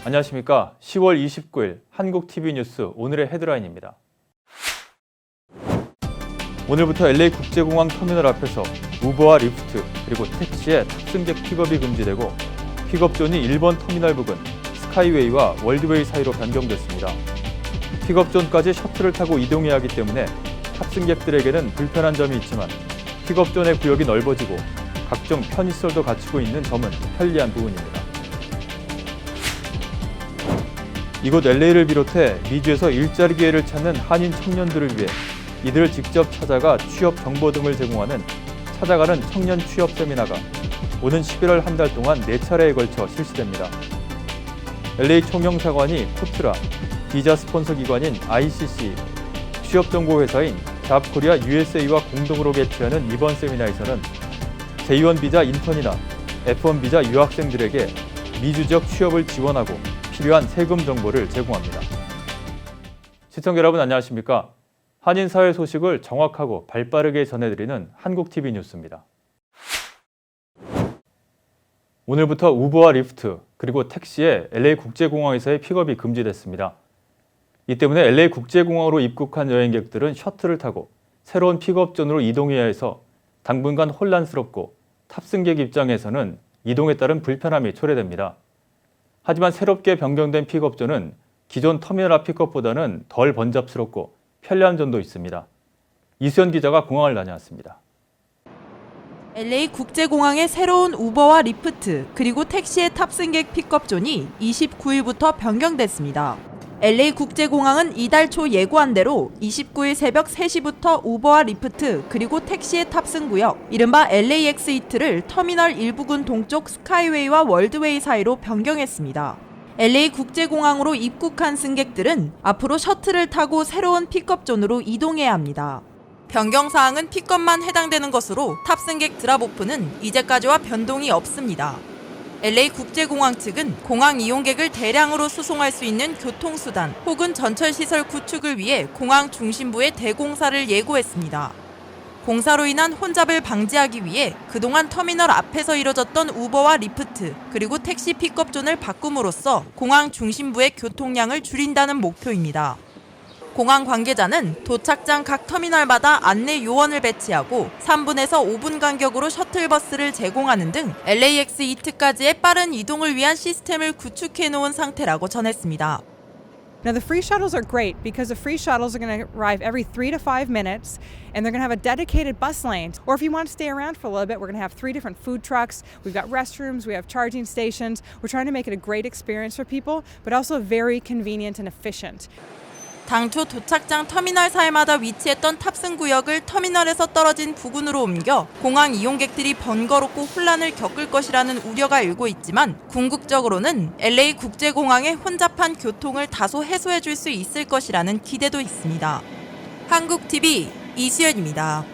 안녕하십니까. 10월 29일 한국TV뉴스 오늘의 헤드라인입니다. 오늘부터 LA국제공항 터미널 앞에서 우버와 리프트 그리고 택시의 탑승객 픽업이 금지되고 픽업존이 1번 터미널 부근 스카이웨이와 월드웨이 사이로 변경됐습니다. 픽업존까지 셔틀을 타고 이동해야 하기 때문에 탑승객들에게는 불편한 점이 있지만 픽업존의 구역이 넓어지고 각종 편의시설도 갖추고 있는 점은 편리한 부분입니다. 이곳 LA를 비롯해 미주에서 일자리 기회를 찾는 한인 청년들을 위해 이들을 직접 찾아가 취업 정보 등을 제공하는 찾아가는 청년 취업 세미나가 오는 11월 한 달 동안 4차례에 걸쳐 실시됩니다. LA 총영사관이 코트라, 비자 스폰서 기관인 ICC, 취업정보회사인 잡코리아 USA와 공동으로 개최하는 이번 세미나에서는 J1 비자 인턴이나 F1 비자 유학생들에게 미주적 취업을 지원하고 필요한 세금 정보를 제공합니다. 시청자 여러분 안녕하십니까? 한인 사회 소식을 정확하고 발빠르게 전해드리는 한국TV 뉴스입니다. 오늘부터 우버와 리프트 그리고 택시의 LA국제공항에서의 픽업이 금지됐습니다. 이 때문에 LA국제공항으로 입국한 여행객들은 셔틀을 타고 새로운 픽업존으로 이동해야 해서 당분간 혼란스럽고 탑승객 입장에서는 이동에 따른 불편함이 초래됩니다. 하지만 새롭게 변경된 픽업존은 기존 터미널 앞 픽업보다는 덜 번잡스럽고 편리한 점도 있습니다. 이수연 기자가 공항을 다녀왔습니다. LA 국제공항의 새로운 우버와 리프트 그리고 택시의 탑승객 픽업존이 29일부터 변경됐습니다. LA 국제공항은 이달 초 예고한 대로 29일 새벽 3시부터 우버와 리프트 그리고 택시의 탑승구역 이른바 LAX 이트를 터미널 1부근 동쪽 스카이웨이와 월드웨이 사이로 변경했습니다. LA 국제공항으로 입국한 승객들은 앞으로 셔틀을 타고 새로운 픽업존으로 이동해야 합니다. 변경사항은 픽업만 해당되는 것으로 탑승객 드랍오프는 이제까지와 변동이 없습니다. LA 국제공항 측은 공항 이용객을 대량으로 수송할 수 있는 교통수단 혹은 전철시설 구축을 위해 공항 중심부에 대공사를 예고했습니다. 공사로 인한 혼잡을 방지하기 위해 그동안 터미널 앞에서 이뤄졌던 우버와 리프트 그리고 택시 픽업존을 바꿈으로써 공항 중심부의 교통량을 줄인다는 목표입니다. 공항 관계자는 도착장 각 터미널마다 안내 요원을 배치하고 3분에서 5분 간격으로 셔틀버스를 제공하는 등 LAX 이트까지의 빠른 이동을 위한 시스템을 구축해 놓은 상태라고 전했습니다. Now the free shuttles are great because the free shuttles are going to arrive every 3 to 5 minutes and they're going to have a dedicated bus lane. Or if you want to stay around for a little bit, we're going to have 3 different food trucks. We've got restrooms, we have charging stations. We're trying to make it a great experience for people, but also very convenient and efficient. 당초 도착장 터미널 사이마다 위치했던 탑승구역을 터미널에서 떨어진 부근으로 옮겨 공항 이용객들이 번거롭고 혼란을 겪을 것이라는 우려가 일고 있지만 궁극적으로는 LA 국제공항의 혼잡한 교통을 다소 해소해 줄 수 있을 것이라는 기대도 있습니다. 한국TV 이수연입니다.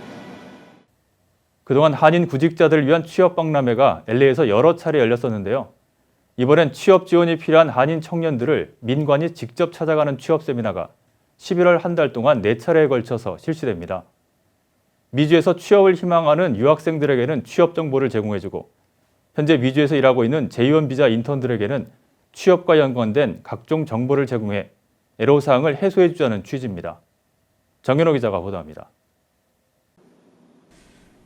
그동안 한인 구직자들을 위한 취업 박람회가 LA에서 여러 차례 열렸었는데요. 이번엔 취업 지원이 필요한 한인 청년들을 민관이 직접 찾아가는 취업 세미나가 11월 한 달 동안 4차례에 걸쳐서 실시됩니다. 미주에서 취업을 희망하는 유학생들에게는 취업 정보를 제공해주고 현재 미주에서 일하고 있는 J1 비자 인턴들에게는 취업과 연관된 각종 정보를 제공해 애로사항을 해소해주자는 취지입니다. 정현호 기자가 보도합니다.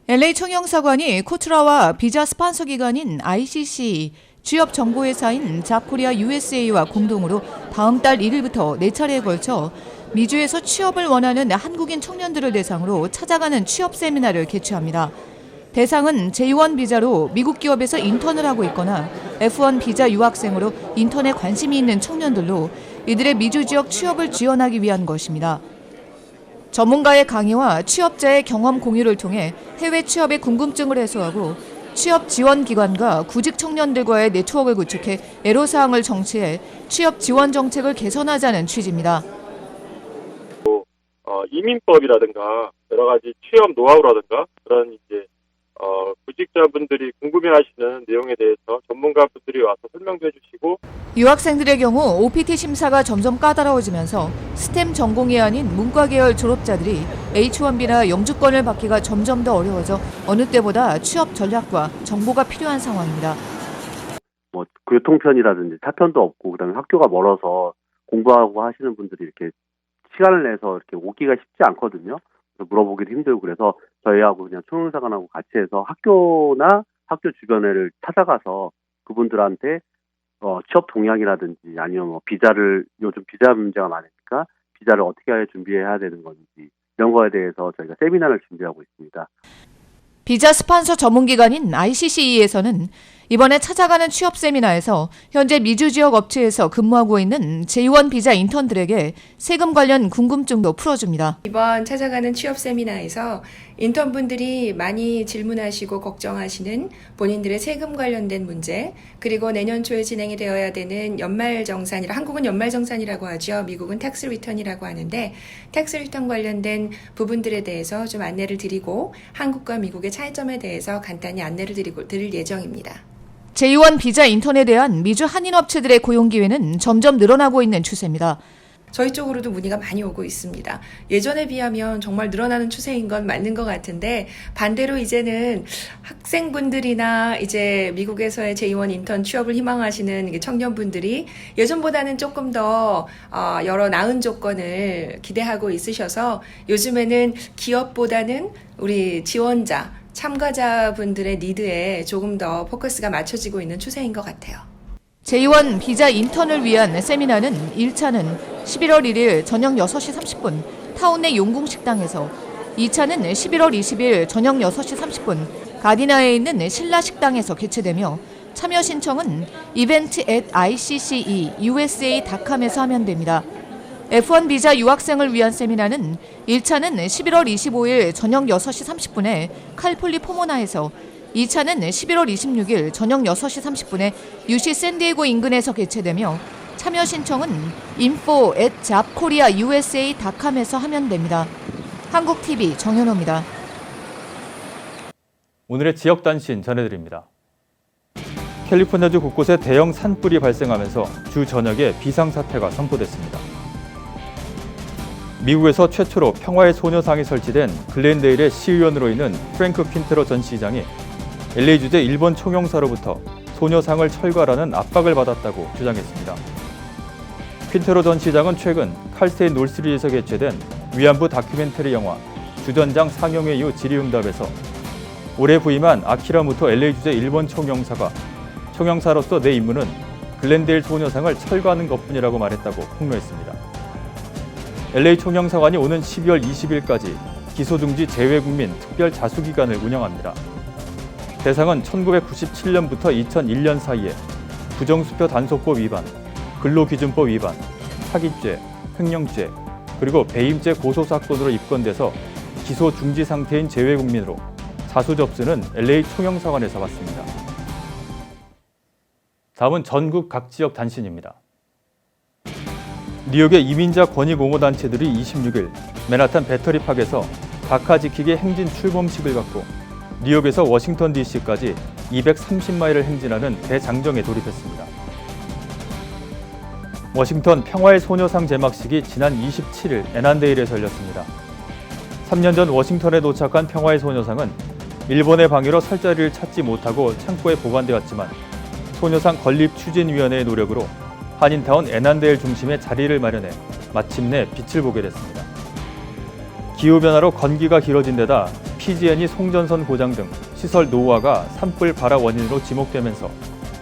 LA 총영사관이 코트라와 비자 스폰서 기관인 ICC, 취업 정보회사인 잡코리아 USA와 공동으로 다음 달 1일부터 4차례에 걸쳐 미주에서 취업을 원하는 한국인 청년들을 대상으로 찾아가는 취업 세미나를 개최합니다. 대상은 J1 비자로 미국 기업에서 인턴을 하고 있거나 F1 비자 유학생으로 인턴에 관심이 있는 청년들로 이들의 미주 지역 취업을 지원하기 위한 것입니다. 전문가의 강의와 취업자의 경험 공유를 통해 해외 취업의 궁금증을 해소하고 취업 지원 기관과 구직 청년들과의 네트워크를 구축해 애로사항을 정치해 취업 지원 정책을 개선하자는 취지입니다. 이민법이라든가 여러 가지 취업 노하우라든가 그런 이제 구직자분들이 궁금해하시는 내용에 대해서 전문가분들이 와서 설명도 해주시고 유학생들의 경우 OPT 심사가 점점 까다로워지면서 스템 전공이 아닌 문과 계열 졸업자들이 H1B나 영주권을 받기가 점점 더 어려워져 어느 때보다 취업 전략과 정보가 필요한 상황입니다. 그 교통편이라든지 차편도 없고 그다음에 학교가 멀어서 공부하고 하시는 분들이 이렇게 시간을 내서 이렇게 오기가 쉽지 않거든요. 그래서 물어보기도 힘들고 그래서 저희하고 그냥 총영사관하고 같이 해서 학교나 학교 주변을 찾아가서 그분들한테 취업 동향이라든지 아니면 뭐 비자를 요즘 비자 문제가 많으니까 비자를 어떻게 준비해야 되는 건지 이런 거에 대해서 저희가 세미나를 준비하고 있습니다. 비자 스판서 전문기관인 ICCE에서는 이번에 찾아가는 취업 세미나에서 현재 미주 지역 업체에서 근무하고 있는 J1 비자 인턴들에게 세금 관련 궁금증도 풀어줍니다. 이번 찾아가는 취업 세미나에서 인턴분들이 많이 질문하시고 걱정하시는 본인들의 세금 관련된 문제, 그리고 내년 초에 진행이 되어야 되는 연말정산이라, 한국은 연말정산이라고 하죠. 미국은 텍스 리턴이라고 하는데 텍스 리턴 관련된 부분들에 대해서 좀 안내를 드리고 한국과 미국의 차이점에 대해서 간단히 안내를 드릴 예정입니다. J1 비자 인턴에 대한 미주 한인 업체들의 고용 기회는 점점 늘어나고 있는 추세입니다. 저희 쪽으로도 문의가 많이 오고 있습니다. 예전에 비하면 정말 늘어나는 추세인 건 맞는 것 같은데 반대로 이제는 학생분들이나 이제 미국에서의 J1 인턴 취업을 희망하시는 청년분들이 예전보다는 조금 더 여러 나은 조건을 기대하고 있으셔서 요즘에는 기업보다는 우리 지원자, 참가자분들의 니드에 조금 더 포커스가 맞춰지고 있는 추세인 것 같아요. J1 비자 인턴을 위한 세미나는 1차는 11월 1일 저녁 6시 30분 타운내 용궁식당에서, 2차는 11월 20일 저녁 6시 30분 가디나에 있는 신라식당에서 개최되며 참여 신청은 event@icce.usa.com에서 하면 됩니다. F1 비자 유학생을 위한 세미나는 1차는 11월 25일 저녁 6시 30분에 칼폴리 포모나에서, 2차는 11월 26일 저녁 6시 30분에 UC 샌디에고 인근에서 개최되며 참여 신청은 info@jobkoreausa.com에서 하면 됩니다. 한국TV 정현호입니다. 오늘의 지역 단신 전해드립니다. 캘리포니아주 곳곳에 대형 산불이 발생하면서 주 저녁에 비상사태가 선포됐습니다. 미국에서 최초로 평화의 소녀상이 설치된 글렌데일의 시의원으로 있는 프랭크 퀸테로 전 시장이 LA주재 일본 총영사로부터 소녀상을 철거하라는 압박을 받았다고 주장했습니다. 퀸테로 전 시장은 최근 칼스테인 놀스리에서 개최된 위안부 다큐멘터리 영화 주전장 상영회 이후 질의응답에서 올해 부임한 아키라 무토 LA주재 일본 총영사가 총영사로서 내 임무는 글렌데일 소녀상을 철거하는 것뿐이라고 말했다고 폭로했습니다. LA 총영사관이 오는 12월 20일까지 기소중지 재외국민 특별 자수기간을 운영합니다. 대상은 1997년부터 2001년 사이에 부정수표 단속법 위반, 근로기준법 위반, 사기죄, 횡령죄, 그리고 배임죄 고소사건으로 입건돼서 기소 중지 상태인 재외국민으로 자수 접수는 LA 총영사관에서 받습니다. 다음은 전국 각 지역 단신입니다. 뉴욕의 이민자 권익옹호단체들이 26일 맨하탄 배터리팍에서 다카 지키기 행진 출범식을 갖고 뉴욕에서 워싱턴 DC까지 230마일을 행진하는 대장정에 돌입했습니다. 워싱턴 평화의 소녀상 제막식이 지난 27일 애난데일에서 열렸습니다. 3년 전 워싱턴에 도착한 평화의 소녀상은 일본의 방해로 설 자리를 찾지 못하고 창고에 보관되었지만 소녀상 건립추진위원회의 노력으로 한인타운 애난데일 중심에 자리를 마련해 마침내 빛을 보게 됐습니다. 기후변화로 건기가 길어진 데다 PG&E 송전선 고장 등 시설 노후화가 산불 발화 원인으로 지목되면서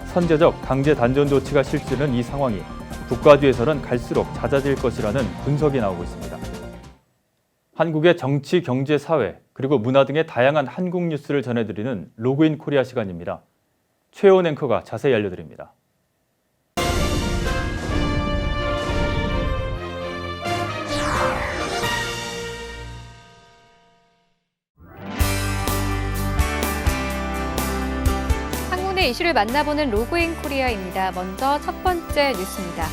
선제적 강제 단전 조치가 실시되는 이 상황이 국가뒤에서는 갈수록 잦아질 것이라는 분석이 나오고 있습니다. 한국의 정치, 경제, 사회, 그리고 문화 등의 다양한 한국 뉴스를 전해드리는 로그인 코리아 시간입니다. 최혜원 앵커가 자세히 알려드립니다. 한국내 이슈를 만나보는 로그인 코리아입니다. 먼저 첫 번째 뉴스입니다.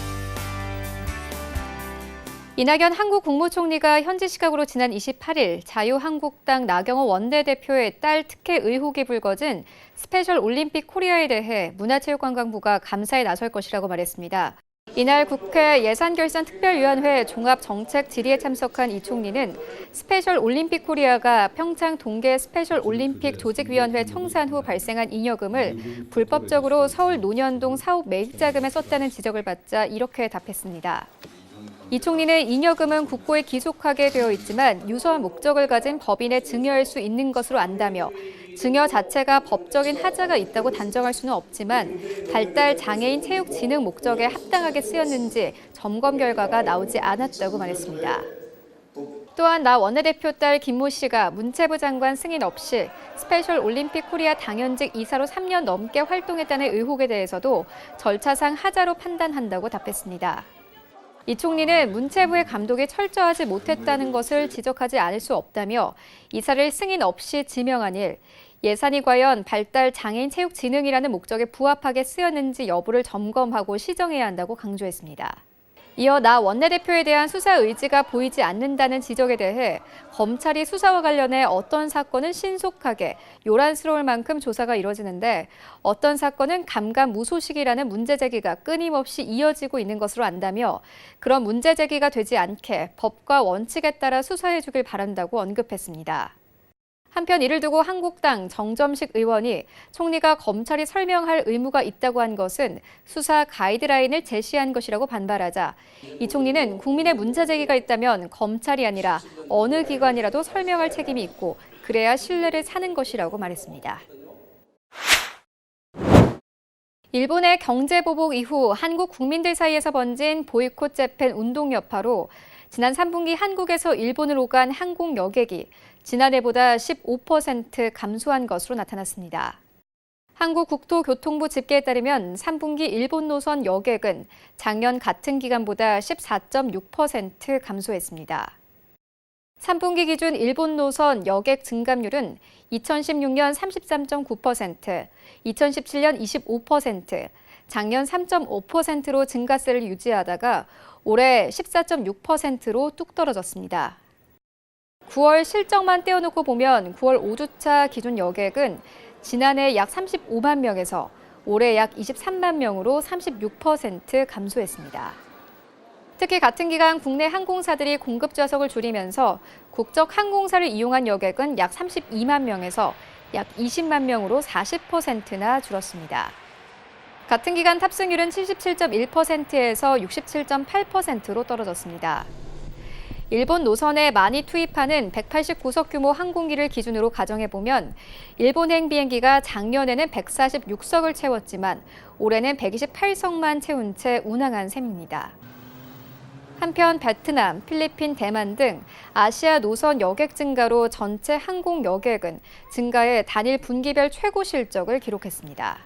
이낙연 한국 국무총리가 현지 시각으로 지난 28일 자유한국당 나경원 원내대표의 딸 특혜 의혹이 불거진 스페셜 올림픽 코리아에 대해 문화체육관광부가 감사에 나설 것이라고 말했습니다. 이날 국회 예산결산특별위원회 종합정책 질의에 참석한 이 총리는 스페셜 올림픽 코리아가 평창 동계 스페셜 올림픽 조직위원회 청산 후 발생한 잉여금을 불법적으로 서울 논현동 사업 매입자금에 썼다는 지적을 받자 이렇게 답했습니다. 이 총리는 잉여금은 국고에 기속하게 되어 있지만 유서한 목적을 가진 법인에 증여할 수 있는 것으로 안다며 증여 자체가 법적인 하자가 있다고 단정할 수는 없지만 발달 장애인 체육 진흥 목적에 합당하게 쓰였는지 점검 결과가 나오지 않았다고 말했습니다. 또한 나 원내대표 딸 김모 씨가 문체부 장관 승인 없이 스페셜 올림픽 코리아 당연직 이사로 3년 넘게 활동했다는 의혹에 대해서도 절차상 하자로 판단한다고 답했습니다. 이 총리는 문체부의 감독이 철저하지 못했다는 것을 지적하지 않을 수 없다며 이사를 승인 없이 지명한 일, 예산이 과연 발달 장애인 체육 진흥이라는 목적에 부합하게 쓰였는지 여부를 점검하고 시정해야 한다고 강조했습니다. 이어 나 원내대표에 대한 수사 의지가 보이지 않는다는 지적에 대해 검찰이 수사와 관련해 어떤 사건은 신속하게 요란스러울 만큼 조사가 이뤄지는데 어떤 사건은 감감무소식이라는 문제 제기가 끊임없이 이어지고 있는 것으로 안다며 그런 문제 제기가 되지 않게 법과 원칙에 따라 수사해 주길 바란다고 언급했습니다. 한편 이를 두고 한국당 정점식 의원이 총리가 검찰이 설명할 의무가 있다고 한 것은 수사 가이드라인을 제시한 것이라고 반발하자 이 총리는 국민의 문제 제기가 있다면 검찰이 아니라 어느 기관이라도 설명할 책임이 있고 그래야 신뢰를 사는 것이라고 말했습니다. 일본의 경제보복 이후 한국 국민들 사이에서 번진 보이콧 재팬 운동 여파로 지난 3분기 한국에서 일본을 오간 항공 여객이 지난해보다 15% 감소한 것으로 나타났습니다. 한국국토교통부 집계에 따르면 3분기 일본 노선 여객은 작년 같은 기간보다 14.6% 감소했습니다. 3분기 기준 일본 노선 여객 증감률은 2016년 33.9%, 2017년 25%, 작년 3.5%로 증가세를 유지하다가 올해 14.6%로 뚝 떨어졌습니다. 9월 실적만 떼어놓고 보면 9월 5주차 기준 여객은 지난해 약 35만 명에서 올해 약 23만 명으로 36% 감소했습니다. 특히 같은 기간 국내 항공사들이 공급 좌석을 줄이면서 국적 항공사를 이용한 여객은 약 32만 명에서 약 20만 명으로 40%나 줄었습니다. 같은 기간 탑승률은 77.1%에서 67.8%로 떨어졌습니다. 일본 노선에 많이 투입하는 189석 규모 항공기를 기준으로 가정해보면 일본행 비행기가 작년에는 146석을 채웠지만 올해는 128석만 채운 채 운항한 셈입니다. 한편 베트남, 필리핀, 대만 등 아시아 노선 여객 증가로 전체 항공 여객은 증가해 단일 분기별 최고 실적을 기록했습니다.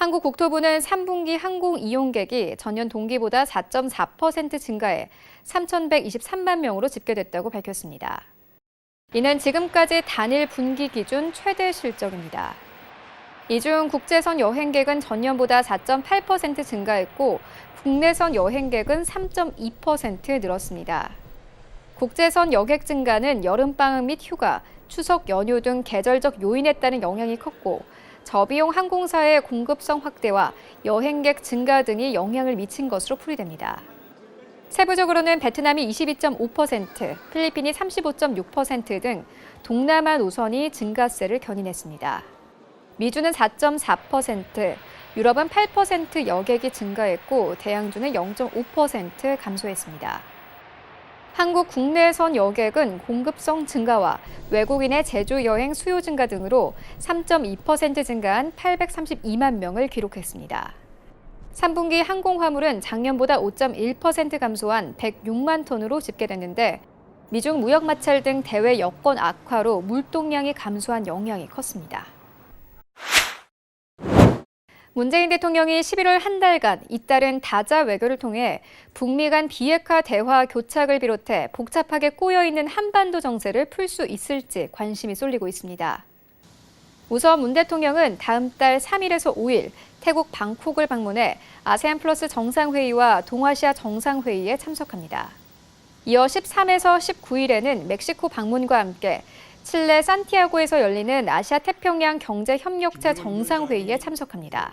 한국국토부는 3분기 항공 이용객이 전년 동기보다 4.4% 증가해 3,123만 명으로 집계됐다고 밝혔습니다. 이는 지금까지 단일 분기 기준 최대 실적입니다. 이 중 국제선 여행객은 전년보다 4.8% 증가했고 국내선 여행객은 3.2% 늘었습니다. 국제선 여객 증가는 여름방학 및 휴가, 추석 연휴 등 계절적 요인에 따른 영향이 컸고 저비용 항공사의 공급성 확대와 여행객 증가 등이 영향을 미친 것으로 풀이됩니다. 세부적으로는 베트남이 22.5%, 필리핀이 35.6% 등 동남아 노선이 증가세를 견인했습니다. 미주는 4.4%, 유럽은 8% 여객이 증가했고 대양주는 0.5% 감소했습니다. 한국 국내선 여객은 공급성 증가와 외국인의 제주 여행 수요 증가 등으로 3.2% 증가한 832만 명을 기록했습니다. 3분기 항공 화물은 작년보다 5.1% 감소한 106만 톤으로 집계됐는데 미중 무역 마찰 등 대외 여건 악화로 물동량이 감소한 영향이 컸습니다. 문재인 대통령이 11월 한 달간 잇따른 다자 외교를 통해 북미 간 비핵화 대화 교착을 비롯해 복잡하게 꼬여있는 한반도 정세를 풀 수 있을지 관심이 쏠리고 있습니다. 우선 문 대통령은 다음 달 3일에서 5일 태국 방콕을 방문해 아세안 플러스 정상회의와 동아시아 정상회의에 참석합니다. 이어 13에서 19일에는 멕시코 방문과 함께 칠레 산티아고에서 열리는 아시아 태평양 경제협력체 정상회의에 참석합니다.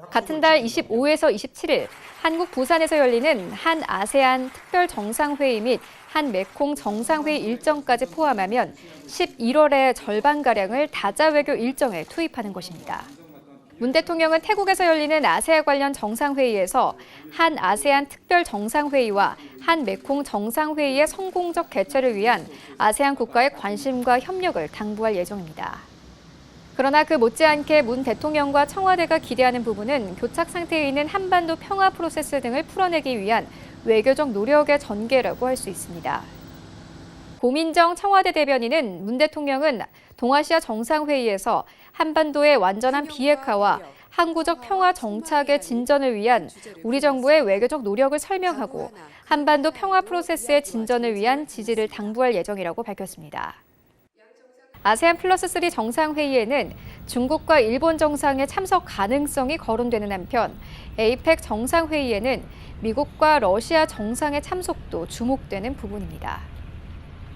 같은 달 25에서 27일 한국 부산에서 열리는 한 아세안 특별 정상회의 및 한 메콩 정상회의 일정까지 포함하면 11월의 절반가량을 다자 외교 일정에 투입하는 것입니다. 문 대통령은 태국에서 열리는 아세아 관련 정상회의에서 한 아세안 특별 정상회의와 한 메콩 정상회의의 성공적 개최를 위한 아세안 국가의 관심과 협력을 당부할 예정입니다. 그러나 그 못지않게 문 대통령과 청와대가 기대하는 부분은 교착 상태에 있는 한반도 평화 프로세스 등을 풀어내기 위한 외교적 노력의 전개라고 할 수 있습니다. 고민정 청와대 대변인은 문 대통령은 동아시아 정상회의에서 한반도의 완전한 비핵화와 항구적 평화 정착의 진전을 위한 우리 정부의 외교적 노력을 설명하고 한반도 평화 프로세스의 진전을 위한 지지를 당부할 예정이라고 밝혔습니다. 아세안 플러스 3 정상회의에는 중국과 일본 정상의 참석 가능성이 거론되는 한편 에이펙 정상회의에는 미국과 러시아 정상의 참석도 주목되는 부분입니다.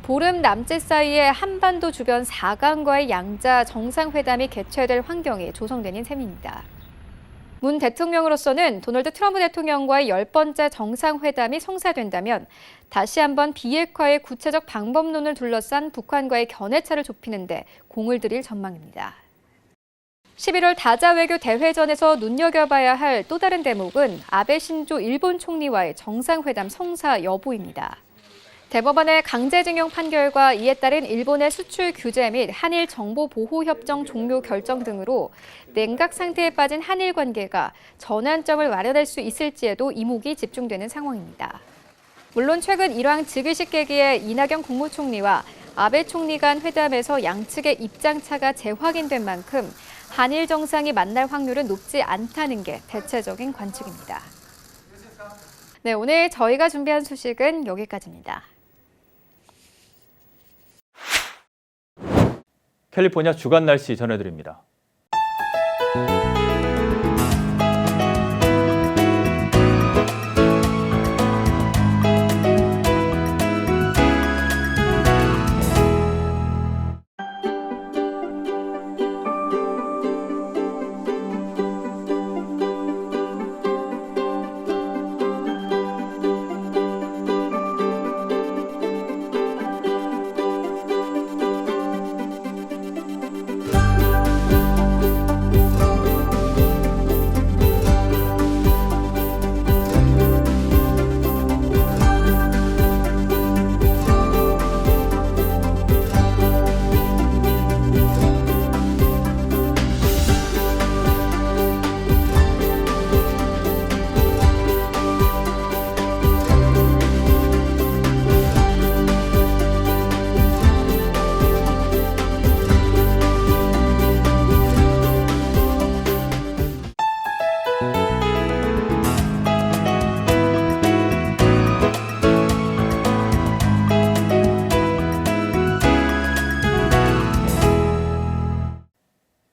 보름 남짓 사이에 한반도 주변 4강과의 양자 정상회담이 개최될 환경이 조성되는 셈입니다. 문 대통령으로서는 도널드 트럼프 대통령과의 10번째 정상회담이 성사된다면 다시 한번 비핵화의 구체적 방법론을 둘러싼 북한과의 견해차를 좁히는 데 공을 들일 전망입니다. 11월 다자 외교 대회전에서 눈여겨봐야 할 또 다른 대목은 아베 신조 일본 총리와의 정상회담 성사 여부입니다. 대법원의 강제징용 판결과 이에 따른 일본의 수출 규제 및 한일 정보보호협정 종료 결정 등으로 냉각 상태에 빠진 한일 관계가 전환점을 마련할 수 있을지에도 이목이 집중되는 상황입니다. 물론 최근 일왕 즉위식 계기에 이낙연 국무총리와 아베 총리 간 회담에서 양측의 입장차가 재확인된 만큼 한일 정상이 만날 확률은 높지 않다는 게 대체적인 관측입니다. 네, 오늘 저희가 준비한 소식은 여기까지입니다. 캘리포니아 주간 날씨 전해드립니다.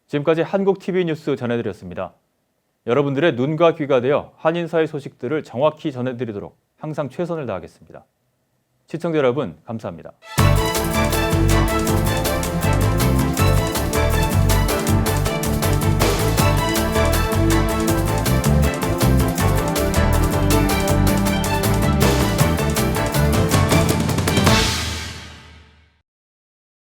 지금까지 한국 TV 뉴스 전해드렸습니다. 여러분들의 눈과 귀가 되어 한인사회 소식들을 정확히 전해드리도록 항상 최선을 다하겠습니다. 시청자 여러분, 감사합니다.